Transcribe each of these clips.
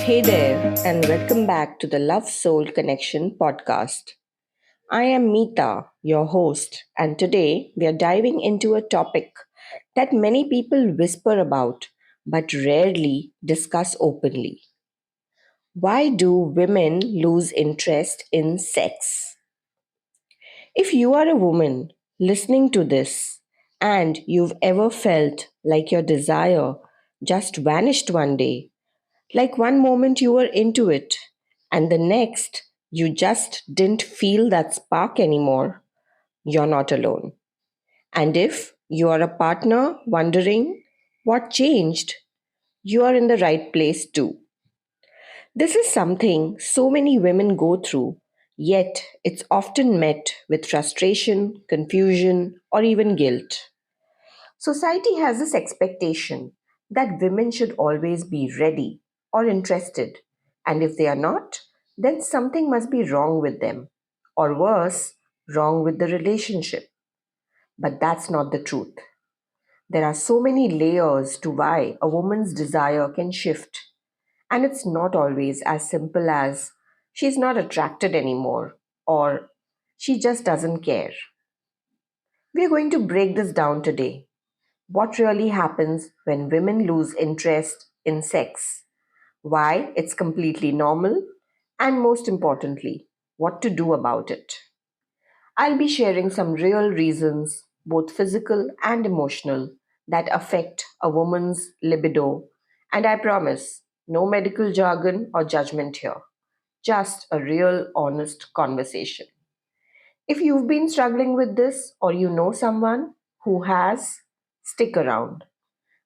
Hey there, and welcome back to the Love Soul Connection podcast. I am Meeta, your host, and today we are diving into a topic that many people whisper about but rarely discuss openly. Why do women lose interest in sex? If you are a woman listening to this and you've ever felt like your desire just vanished one day, like one moment you were into it, and the next you just didn't feel that spark anymore, you're not alone. And if you are a partner wondering what changed, you are in the right place too. This is something so many women go through, yet it's often met with frustration, confusion, or even guilt. Society has this expectation that women should always be ready or interested, and if they are not, then something must be wrong with them, or worse, wrong with the relationship. But that's not the truth. There are so many layers to why a woman's desire can shift, and it's not always as simple as she's not attracted anymore or she just doesn't care. We're going to break this down today. What really happens when women lose interest in sex, why it's completely normal, and most importantly, what to do about it. I'll be sharing some real reasons, both physical and emotional, that affect a woman's libido, and I promise no medical jargon or judgment here, just a real, honest conversation. If you've been struggling with this or you know someone who has, stick around.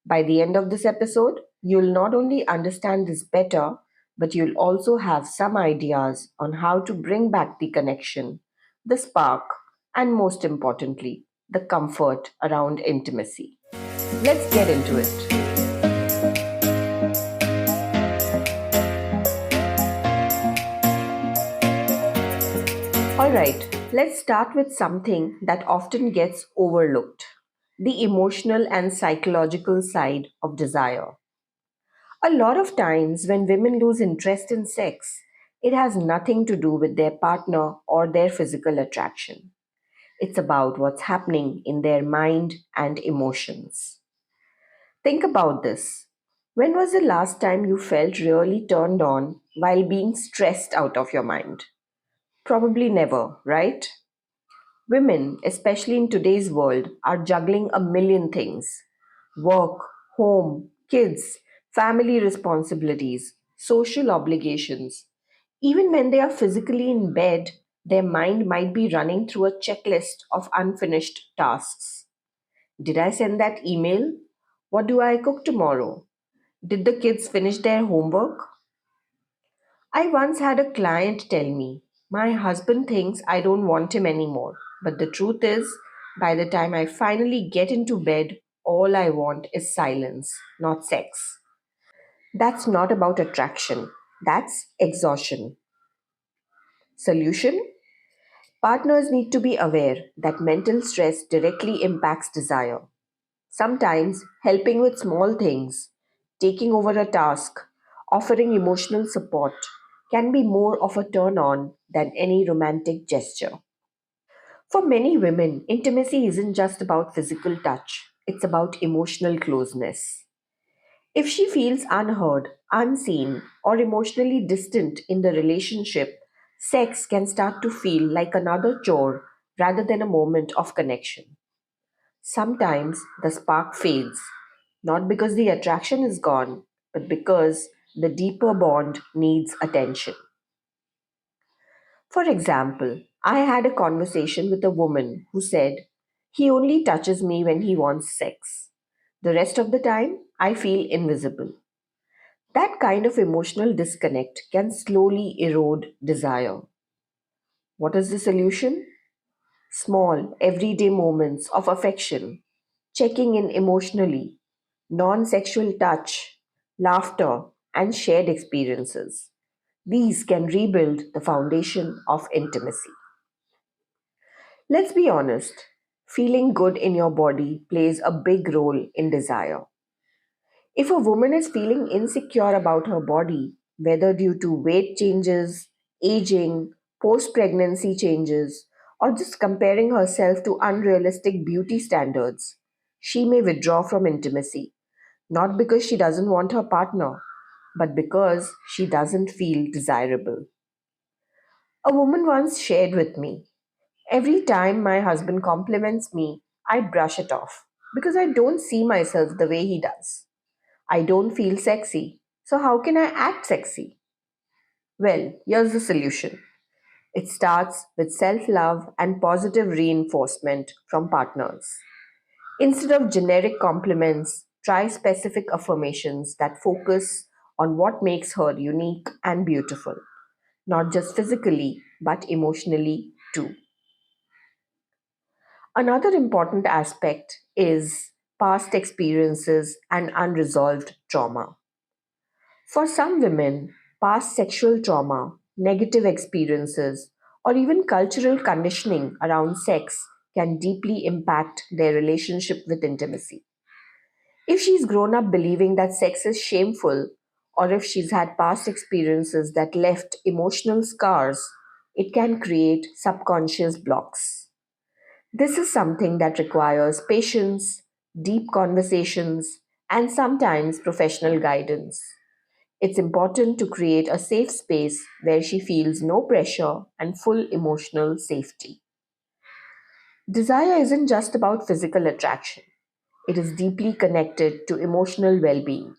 By the end of this episode, you'll not only understand this better, but you'll also have some ideas on how to bring back the connection, the spark, and most importantly, the comfort around intimacy. Let's get into it. Alright, let's start with something that often gets overlooked: the emotional and psychological side of desire. A lot of times, when women lose interest in sex, it has nothing to do with their partner or their physical attraction. It's about what's happening in their mind and emotions. Think about this. When was the last time you felt really turned on while being stressed out of your mind? Probably never, right? Women, especially in today's world, are juggling a million things: work, home, kids, family responsibilities, social obligations. Even when they are physically in bed, their mind might be running through a checklist of unfinished tasks. Did I send that email? What do I cook tomorrow? Did the kids finish their homework? I once had a client tell me, my husband thinks I don't want him anymore. But the truth is, by the time I finally get into bed, all I want is silence, not sex. That's not about attraction, that's exhaustion. Solution: partners need to be aware that mental stress directly impacts desire. Sometimes helping with small things, taking over a task, offering emotional support can be more of a turn on than any romantic gesture. For many women, intimacy isn't just about physical touch, it's about emotional closeness. If she feels unheard, unseen, or emotionally distant in the relationship, sex can start to feel like another chore rather than a moment of connection. Sometimes the spark fades, not because the attraction is gone, but because the deeper bond needs attention. For example, I had a conversation with a woman who said, he only touches me when he wants sex. The rest of the time, I feel invisible. That kind of emotional disconnect can slowly erode desire. What is the solution? Small, everyday moments of affection, checking in emotionally, non sexual touch, laughter, and shared experiences. These can rebuild the foundation of intimacy. Let's be honest, feeling good in your body plays a big role in desire. If a woman is feeling insecure about her body, whether due to weight changes, aging, post pregnancy changes, or just comparing herself to unrealistic beauty standards. She may withdraw from intimacy, not because she doesn't want her partner, but because she doesn't feel desirable. A woman once shared with me, every time my husband compliments me, I brush it off because I don't see myself the way he does. I don't feel sexy. So, how can I act sexy? Well, here's the solution. It starts with self love and positive reinforcement from partners. Instead of generic compliments, try specific affirmations that focus on what makes her unique and beautiful, not just physically, but emotionally too. Another important aspect is past experiences and unresolved trauma. For some women, past sexual trauma, negative experiences, or even cultural conditioning around sex can deeply impact their relationship with intimacy. If she's grown up believing that sex is shameful, or if she's had past experiences that left emotional scars, it can create subconscious blocks. This is something that requires patience, deep conversations, and sometimes professional guidance. It's important to create a safe space where she feels no pressure and full emotional safety. Desire isn't just about physical attraction, it is deeply connected to emotional well being.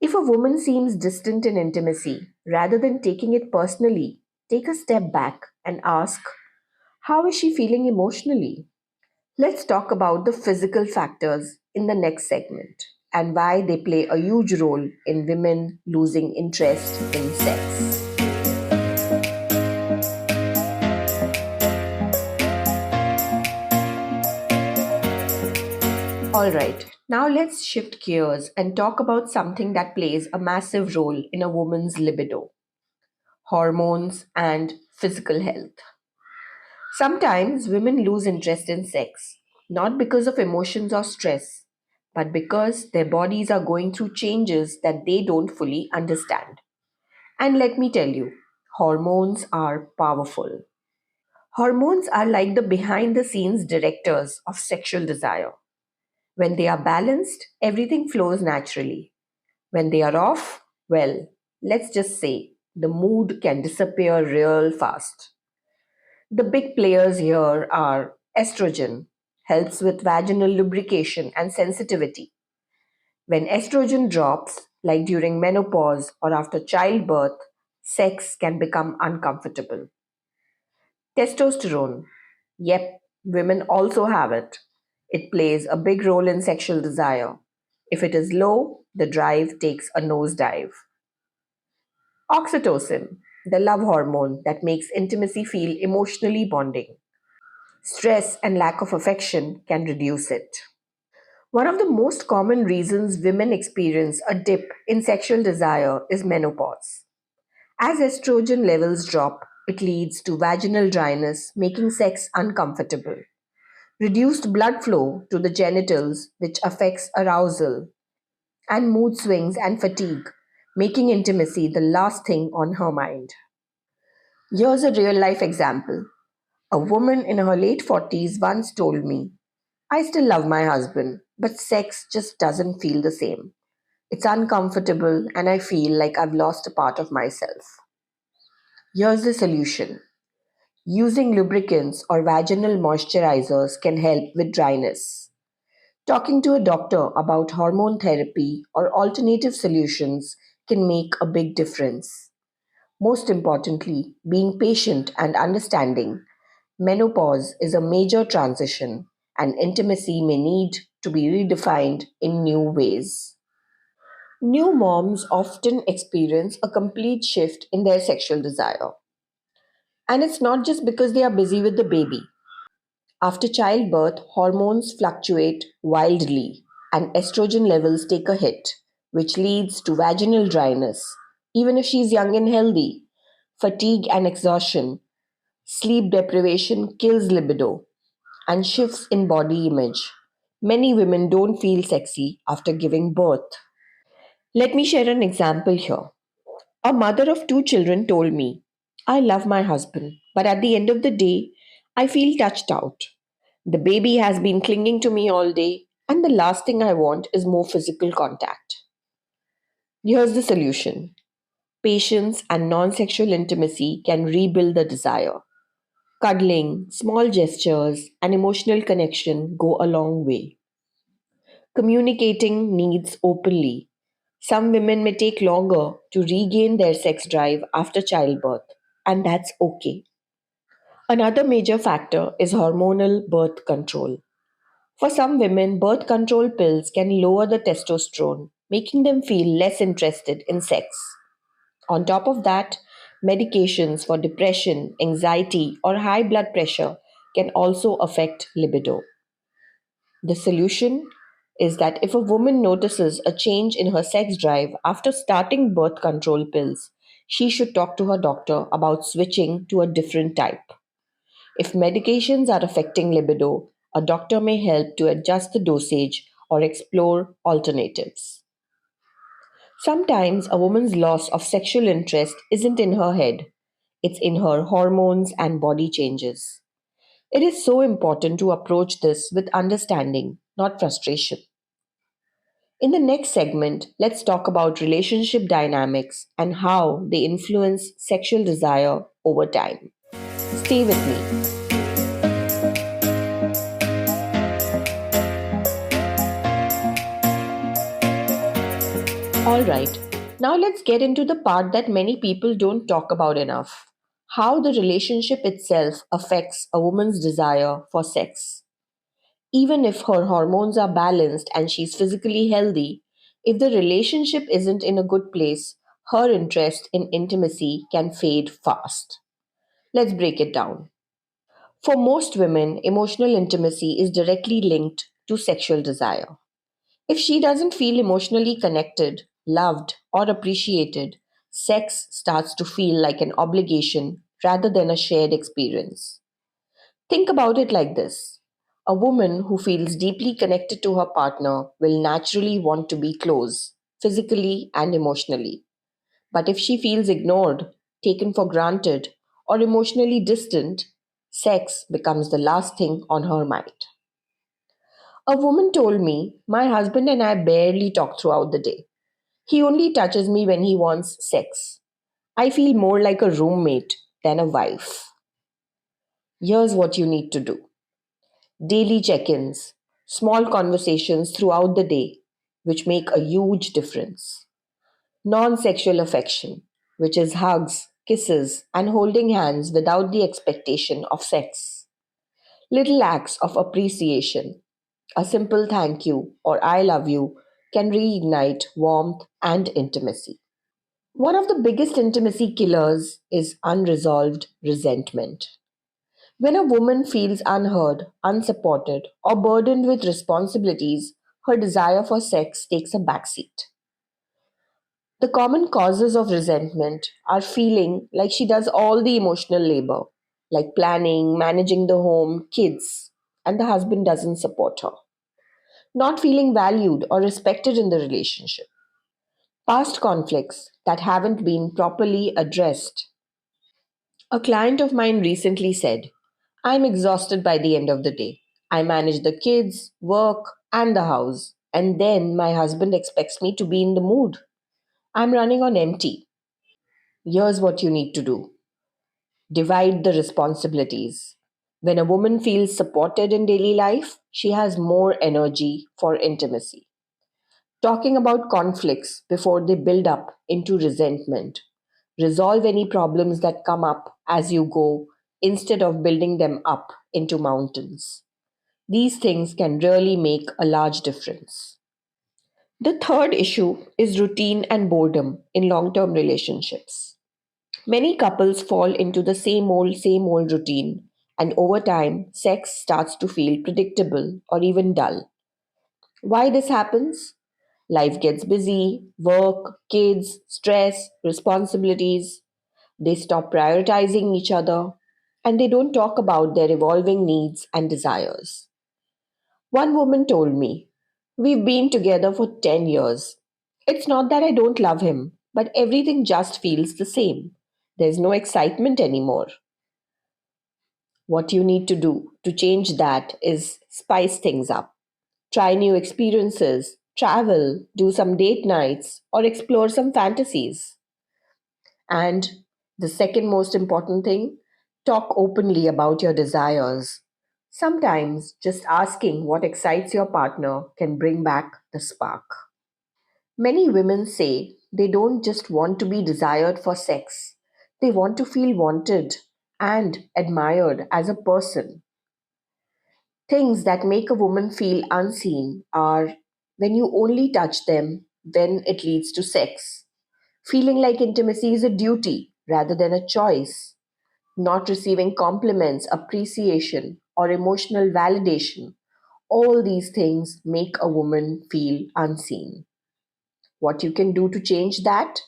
If a woman seems distant in intimacy, rather than taking it personally, take a step back and ask, how is she feeling emotionally? Let's talk about the physical factors in the next segment and why they play a huge role in women losing interest in sex. Alright, now let's shift gears and talk about something that plays a massive role in a woman's libido: hormones and physical health. Sometimes women lose interest in sex, not because of emotions or stress, but because their bodies are going through changes that they don't fully understand. And let me tell you, hormones are powerful. Hormones are like the behind the scenes directors of sexual desire. When they are balanced, everything flows naturally. When they are off, well, let's just say the mood can disappear real fast. The big players here are estrogen, helps with vaginal lubrication and sensitivity. When estrogen drops, like during menopause or after childbirth, sex can become uncomfortable. Testosterone. Yep, women also have it. It plays a big role in sexual desire. If it is low, the drive takes a nosedive. Oxytocin, the love hormone that makes intimacy feel emotionally bonding. Stress and lack of affection can reduce it. One of the most common reasons women experience a dip in sexual desire is menopause. As estrogen levels drop, it leads to vaginal dryness, making sex uncomfortable. Reduced blood flow to the genitals, which affects arousal, and mood swings and fatigue, making intimacy the last thing on her mind. Here's a real life example. A woman in her late 40s once told me, I still love my husband, but sex just doesn't feel the same. It's uncomfortable, and I feel like I've lost a part of myself. Here's the solution: using lubricants or vaginal moisturizers can help with dryness. Talking to a doctor about hormone therapy or alternative solutions can make a big difference. Most importantly, being patient and understanding. Menopause is a major transition, and intimacy may need to be redefined in new ways. New moms often experience a complete shift in their sexual desire. And it's not just because they are busy with the baby. After childbirth, hormones fluctuate wildly, and estrogen levels take a hit, which leads to vaginal dryness, even if she's young and healthy. Fatigue and exhaustion, sleep deprivation kills libido, and shifts in body image. Many women don't feel sexy after giving birth. Let me share an example here. A mother of two children told me, I love my husband, but at the end of the day, I feel touched out. The baby has been clinging to me all day, and the last thing I want is more physical contact. Here's the solution: patience and non sexual intimacy can rebuild the desire. Cuddling, small gestures, and emotional connection go a long way. Communicating needs openly. Some women may take longer to regain their sex drive after childbirth, and that's okay. Another major factor is hormonal birth control. For some women, birth control pills can lower the testosterone, making them feel less interested in sex. On top of that, medications for depression, anxiety, or high blood pressure can also affect libido. The solution is that if a woman notices a change in her sex drive after starting birth control pills, she should talk to her doctor about switching to a different type. If medications are affecting libido, a doctor may help to adjust the dosage or explore alternatives. Sometimes a woman's loss of sexual interest isn't in her head, it's in her hormones and body changes. It is so important to approach this with understanding, not frustration. In the next segment, let's talk about relationship dynamics and how they influence sexual desire over time. Stay with me. All right, now let's get into the part that many people don't talk about enough: how the relationship itself affects a woman's desire for sex. Even if her hormones are balanced and she's physically healthy, if the relationship isn't in a good place, her interest in intimacy can fade fast. Let's break it down. For most women, emotional intimacy is directly linked to sexual desire. If she doesn't feel emotionally connected, loved, or appreciated, sex starts to feel like an obligation rather than a shared experience. Think about it like this: a woman who feels deeply connected to her partner will naturally want to be close, physically and emotionally. But if she feels ignored, taken for granted, or emotionally distant, sex becomes the last thing on her mind. A woman told me, my husband and I barely talk throughout the day. He only touches me when he wants sex. I feel more like a roommate than a wife. Here's what you need to do: daily check ins, small conversations throughout the day, which make a huge difference. Non sexual affection, which is hugs, kisses, and holding hands without the expectation of sex. Little acts of appreciation, a simple thank you or I love you, can reignite warmth and intimacy. One of the biggest intimacy killers is unresolved resentment. When a woman feels unheard, unsupported, or burdened with responsibilities, her desire for sex takes a backseat. The common causes of resentment are feeling like she does all the emotional labor, like planning, managing the home, kids, and the husband doesn't support her. Not feeling valued or respected in the relationship. Past conflicts that haven't been properly addressed. A client of mine recently said, I'm exhausted by the end of the day. I manage the kids, work, and the house, and then my husband expects me to be in the mood. I'm running on empty. Here's what you need to do: divide the responsibilities. When a woman feels supported in daily life, she has more energy for intimacy. Talking about conflicts before they build up into resentment. Resolve any problems that come up as you go instead of building them up into mountains. These things can really make a large difference. The third issue is routine and boredom in long term relationships. Many couples fall into the same old routine, and over time, sex starts to feel predictable or even dull. Why this happens? Life gets busy: work, kids, stress, responsibilities. They stop prioritizing each other, and they don't talk about their evolving needs and desires. One woman told me, we've been together for 10 years. It's not that I don't love him, but everything just feels the same. There's no excitement anymore. What you need to do to change that is spice things up. Try new experiences, travel, do some date nights, or explore some fantasies. And the second most important thing, talk openly about your desires. Sometimes just asking what excites your partner can bring back the spark. Many women say they don't just want to be desired for sex, they want to feel wanted and admired as a person. Things that make a woman feel unseen are when you only touch them when it leads to sex, feeling like intimacy is a duty rather than a choice, not receiving compliments, appreciation, or emotional validation. All these things make a woman feel unseen. What you can do to change that?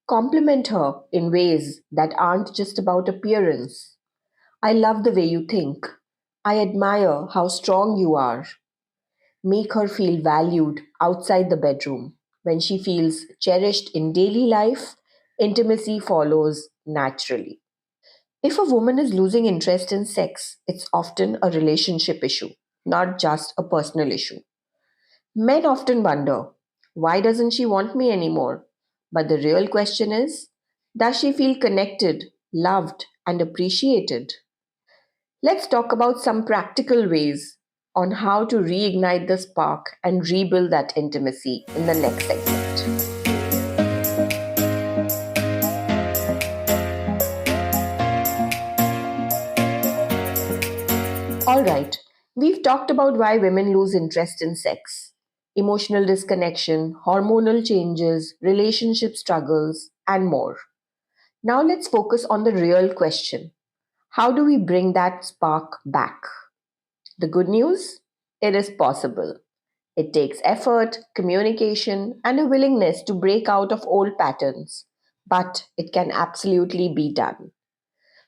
Compliment her in ways that aren't just about appearance. I love the way you think. I admire how strong you are. Make her feel valued outside the bedroom. When she feels cherished in daily life, intimacy follows naturally. If a woman is losing interest in sex, it's often a relationship issue, not just a personal issue. Men often wonder, why doesn't she want me anymore? But the real question is, does she feel connected, loved, and appreciated? Let's talk about some practical ways on how to reignite the spark and rebuild that intimacy in the next segment. Alright, we've talked about why women lose interest in sex, emotional disconnection, hormonal changes, relationship struggles, and more. Now let's focus on the real question: how do we bring that spark back? The good news? It is possible. It takes effort, communication, and a willingness to break out of old patterns, but it can absolutely be done.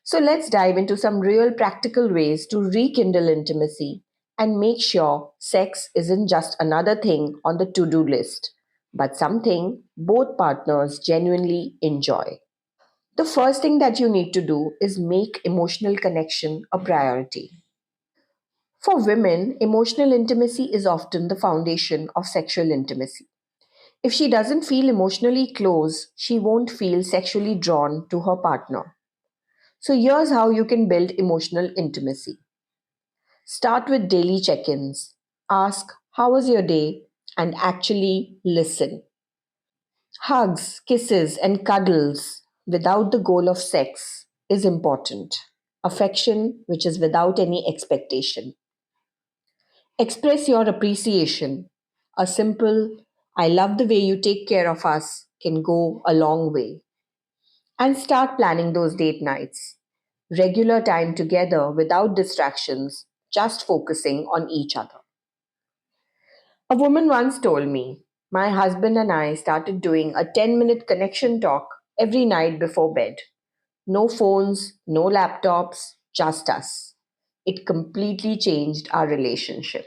So let's dive into some real practical ways to rekindle intimacy and make sure sex isn't just another thing on the to do list, but something both partners genuinely enjoy. The first thing that you need to do is make emotional connection a priority. For women, emotional intimacy is often the foundation of sexual intimacy. If she doesn't feel emotionally close, she won't feel sexually drawn to her partner. So here's how you can build emotional intimacy. Start with daily check ins. Ask, how was your day? And actually listen. Hugs, kisses, and cuddles without the goal of sex is important. Affection, which is without any expectation. Express your appreciation. A simple, I love the way you take care of us, can go a long way. And start planning those date nights. Regular time together without distractions, just focusing on each other. A woman once told me, my husband and I started doing a 10-minute connection talk every night before bed. No phones, no laptops, just us. It completely changed our relationship.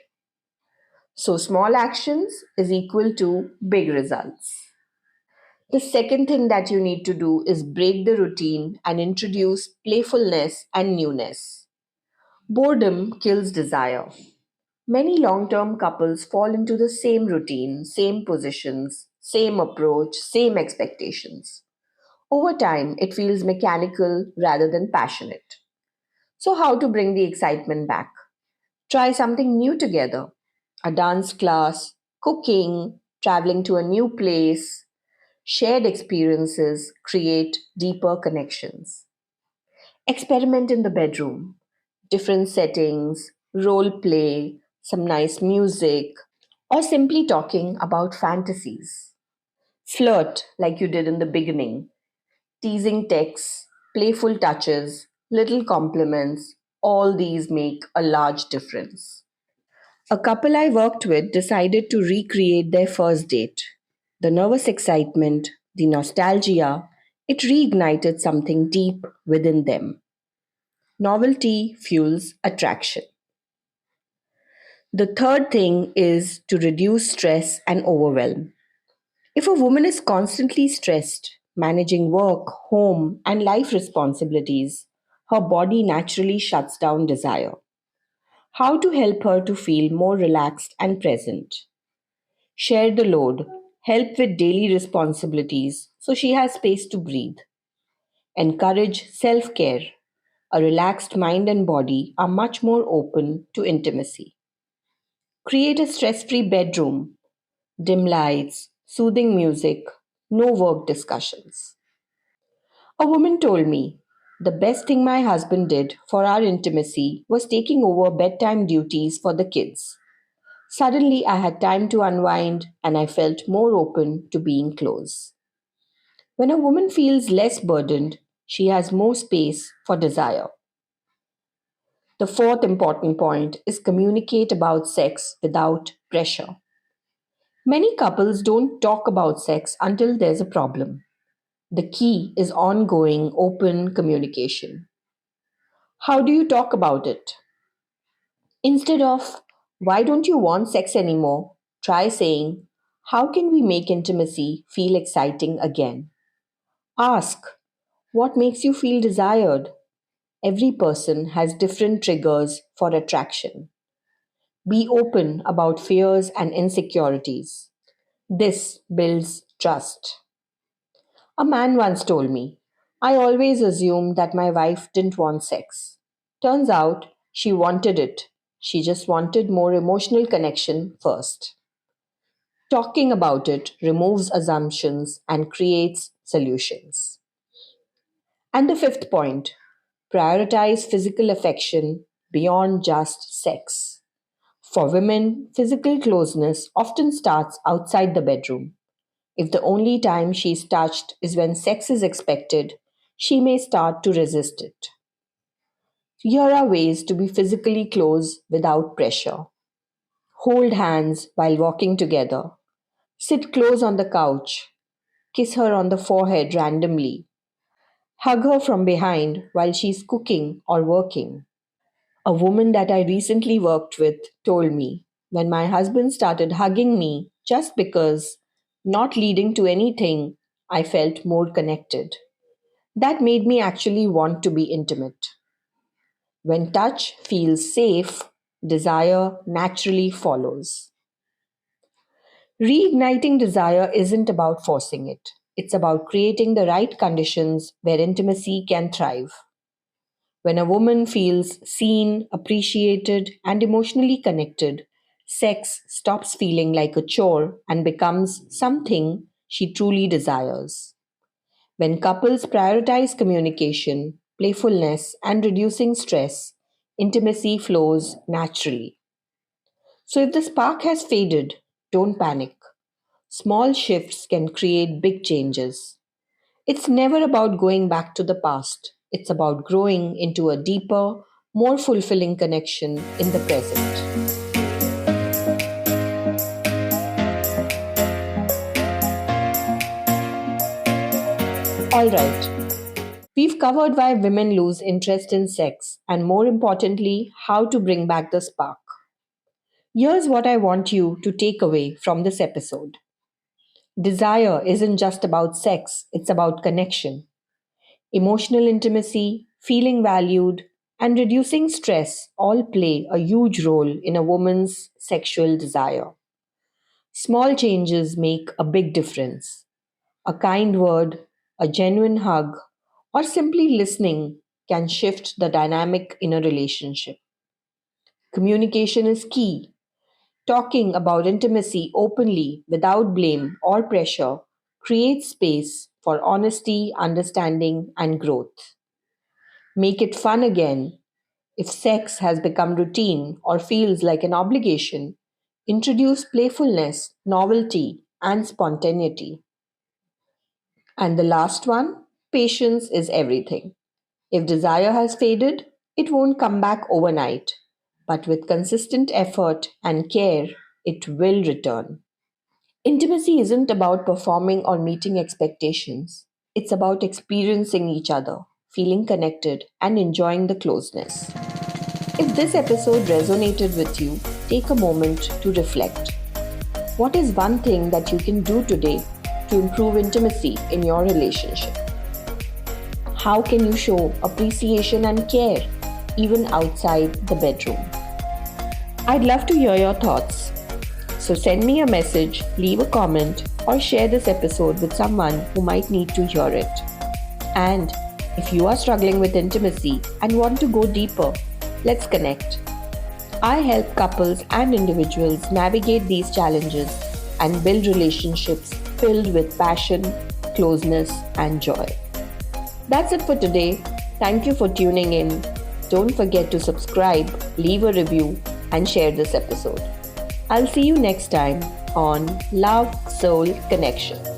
So, small actions is equal to big results. The second thing that you need to do is break the routine and introduce playfulness and newness. Boredom kills desire. Many long term couples fall into the same routine, same positions, same approach, same expectations. Over time, it feels mechanical rather than passionate. So, how to bring the excitement back? Try something new together: a dance class, cooking, traveling to a new place. Shared experiences create deeper connections. Experiment in the bedroom, different settings, role play, some nice music, or simply talking about fantasies. Flirt like you did in the beginning, teasing texts, playful touches, little compliments, all these make a large difference. A couple I worked with decided to recreate their first date. The nervous excitement, the nostalgia, it reignited something deep within them. Novelty fuels attraction. The third thing is to reduce stress and overwhelm. If a woman is constantly stressed, managing work, home, and life responsibilities, her body naturally shuts down desire. How to help her to feel more relaxed and present? Share the load, help with daily responsibilities so she has space to breathe. Encourage self care. A relaxed mind and body are much more open to intimacy. Create a stress free bedroom, dim lights, soothing music, no work discussions. A woman told me the best thing my husband did for our intimacy was taking over bedtime duties for the kids. Suddenly, I had time to unwind and I felt more open to being close. When a woman feels less burdened, she has more space for desire. The fourth important point is communicate about sex without pressure. Many couples don't talk about sex until there's a problem. The key is ongoing open communication. How do you talk about it? Instead of, why don't you want sex anymore? Try saying, how can we make intimacy feel exciting again? Ask, what makes you feel desired? Every person has different triggers for attraction. Be open about fears and insecurities. This builds trust. A man once told me, I always assumed that my wife didn't want sex. Turns out she wanted it. She just wanted more emotional connection first. Talking about it removes assumptions and creates solutions. And the fifth point, prioritize physical affection beyond just sex. For women, physical closeness often starts outside the bedroom. If the only time she's touched is when sex is expected, she may start to resist it. Here are ways to be physically close without pressure. Hold hands while walking together. Sit close on the couch. Kiss her on the forehead randomly. Hug her from behind while she's cooking or working. A woman that I recently worked with told me when my husband started hugging me just because, not leading to anything, I felt more connected. That made me actually want to be intimate. When touch feels safe, desire naturally follows. Reigniting desire isn't about forcing it, it's about creating the right conditions where intimacy can thrive. When a woman feels seen, appreciated, and emotionally connected, sex stops feeling like a chore and becomes something she truly desires. When couples prioritize communication, playfulness, and reducing stress, intimacy flows naturally. So, if the spark has faded, don't panic. Small shifts can create big changes. It's never about going back to the past, it's about growing into a deeper, more fulfilling connection in the present. Alright, we've covered why women lose interest in sex and, more importantly, how to bring back the spark. Here's what I want you to take away from this episode. Desire isn't just about sex, it's about connection. Emotional intimacy, feeling valued, and reducing stress all play a huge role in a woman's sexual desire. Small changes make a big difference. A kind word, a genuine hug, or simply listening can shift the dynamic in a relationship. Communication is key. Talking about intimacy openly without blame or pressure creates space for honesty, understanding, and growth. Make it fun again. If sex has become routine or feels like an obligation, introduce playfulness, novelty, and spontaneity. And the last one, patience is everything. If desire has faded, it won't come back overnight. But with consistent effort and care, it will return. Intimacy isn't about performing or meeting expectations. It's about experiencing each other, feeling connected, and enjoying the closeness. If this episode resonated with you, take a moment to reflect. What is one thing that you can do today to improve intimacy in your relationship? How can you show appreciation and care even outside the bedroom? I'd love to hear your thoughts. So send me a message, leave a comment, or share this episode with someone who might need to hear it. And if you are struggling with intimacy and want to go deeper, let's connect. I help couples and individuals navigate these challenges and build relationships filled with passion, closeness, and joy. That's it for today. Thank you for tuning in. Don't forget to subscribe, leave a review, and share this episode. I'll see you next time on Love Soul Connection.